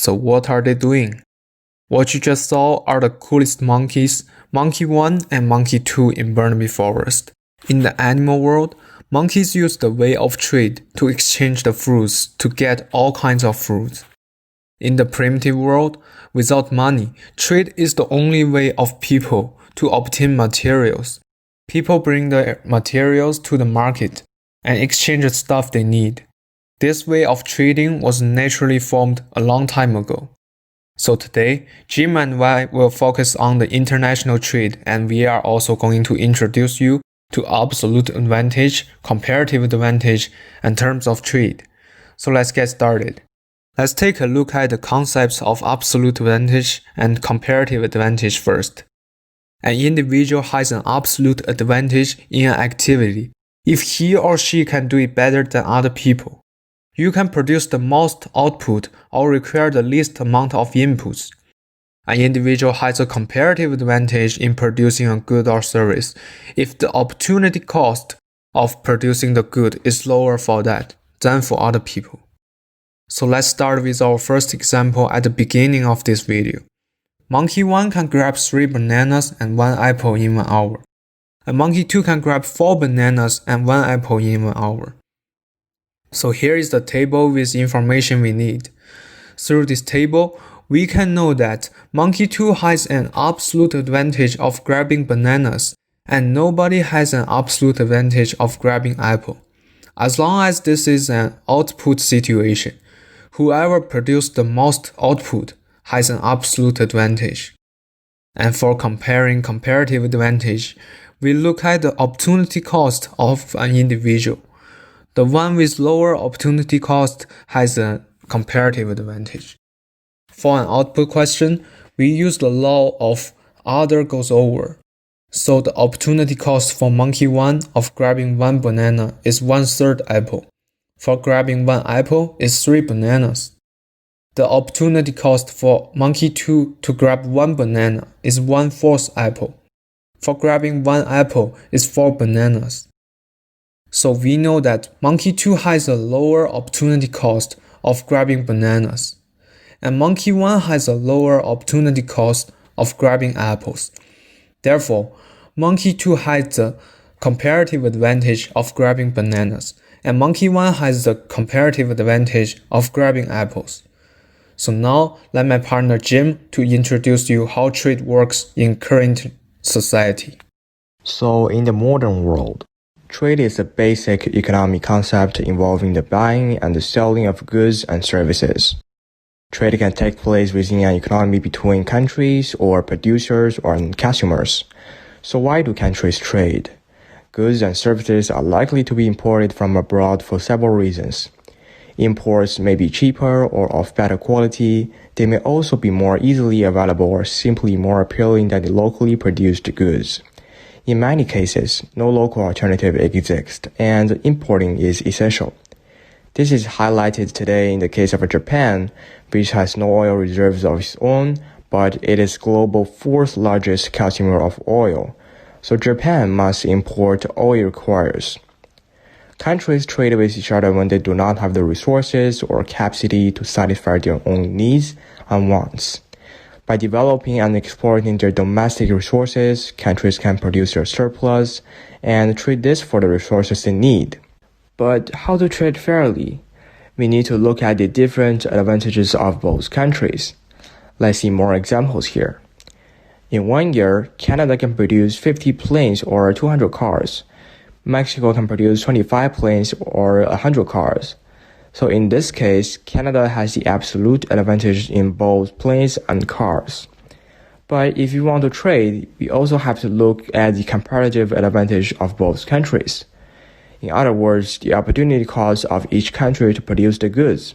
So what are they doing? What you just saw are the coolest monkeys, Monkey 1 and Monkey 2 in Burnaby Forest. In the animal world, monkeys use the way of trade to exchange the fruits to get all kinds of fruits. In the primitive world, without money, trade is the only way of people to obtain materials. People bring the materials to the market and exchange the stuff they need. This way of trading was naturally formed a long time ago. So today, Jim and I will focus on the international trade, and we are also going to introduce you to absolute advantage, comparative advantage, and terms of trade. So let's get started. Let's take a look at the concepts of absolute advantage and comparative advantage first. An individual has an absolute advantage in an activity if he or she can do it better than other people. You can produce the most output or require the least amount of inputs. An individual has a comparative advantage in producing a good or service if the opportunity cost of producing the good is lower for that than for other people. So let's start with our first example at the beginning of this video. Monkey 1 can grab 3 bananas and 1 apple in 1 hour. And Monkey 2 can grab 4 bananas and 1 apple in 1 hour. So here is the table with information we need. Through this table, we can know that Monkey 2 has an absolute advantage of grabbing bananas, and nobody has an absolute advantage of grabbing apple. As long as this is an output situation, whoever produced the most output has an absolute advantage. And for comparing comparative advantage, we look at the opportunity cost of an individual. The one with lower opportunity cost has a comparative advantage. For an output question, we use the law of other goes over. So the opportunity cost for Monkey 1 of grabbing 1 banana is 1/3 apple. For grabbing 1 apple is 3 bananas. The opportunity cost for Monkey 2 to grab 1 banana is 1/4 apple. For grabbing 1 apple is 4 bananas. So we know that Monkey 2 has a lower opportunity cost of grabbing bananas, and Monkey 1 has a lower opportunity cost of grabbing apples. Therefore, Monkey 2 has the comparative advantage of grabbing bananas, and Monkey 1 has the comparative advantage of grabbing apples. So now, let my partner Jim to introduce you how trade works in current society. So in the modern world, trade is a basic economic concept involving the buying and the selling of goods and services. Trade can take place within an economy between countries or producers or consumers. So why do countries trade? Goods and services are likely to be imported from abroad for several reasons. Imports may be cheaper or of better quality. They may also be more easily available or simply more appealing than the locally produced goods. In many cases, no local alternative exists, and importing is essential. This is highlighted today in the case of Japan, which has no oil reserves of its own, but it is global 4th largest consumer of oil. So Japan must import oil it requires. Countries trade with each other when they do not have the resources or capacity to satisfy their own needs and wants. By developing and exploiting their domestic resources, countries can produce their surplus and trade this for the resources they need. But how to trade fairly? We need to look at the different advantages of both countries. Let's see more examples here. In 1 year, Canada can produce 50 planes or 200 cars. Mexico can produce 25 planes or 100 cars. So in this case, Canada has the absolute advantage in both planes and cars. But if you want to trade, we also have to look at the comparative advantage of both countries. In other words, the opportunity cost of each country to produce the goods.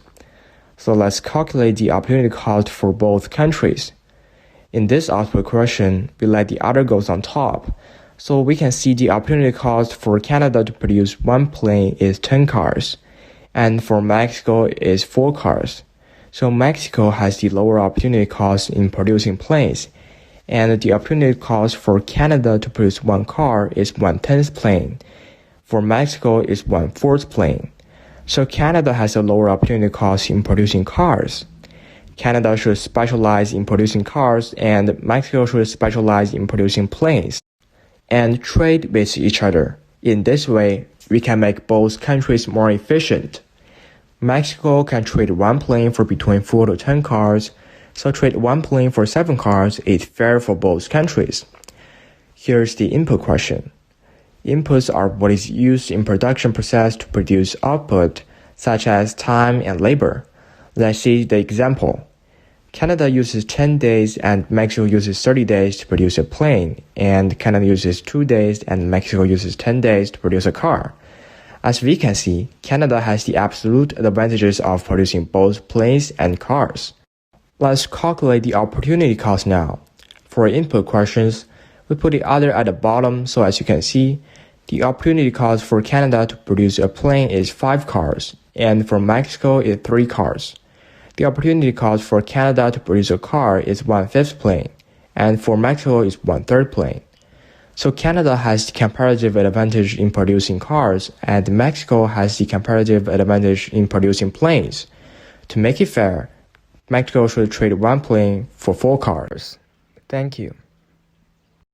So let's calculate the opportunity cost for both countries. In this output question, we let the other goes on top. So we can see the opportunity cost for Canada to produce 1 plane is 10 cars. And for Mexico is 4 cars. So Mexico has the lower opportunity cost in producing planes, and the opportunity cost for Canada to produce 1 car is 1/10th plane. For Mexico is 1/4th plane. So Canada has a lower opportunity cost in producing cars. Canada should specialize in producing cars and Mexico should specialize in producing planes and trade with each other. In this way, we can make both countries more efficient. Mexico can trade one plane for between 4 to 10 cars, so trade one plane for 7 cars is fair for both countries. Here's the input question. Inputs are what is used in production process to produce output, such as time and labor. Let's see the example. Canada uses 10 days and Mexico uses 30 days to produce a plane, and Canada uses 2 days and Mexico uses 10 days to produce a car. As we can see, Canada has the absolute advantages of producing both planes and cars. Let's calculate the opportunity cost now. For input questions, we put the other at the bottom, so as you can see, the opportunity cost for Canada to produce a plane is 5 cars, and for Mexico is 3 cars. The opportunity cost for Canada to produce a car is 1/5 plane, and for Mexico is 1/3 plane. So Canada has the comparative advantage in producing cars, and Mexico has the comparative advantage in producing planes. To make it fair, Mexico should trade one plane for 4 cars. Thank you.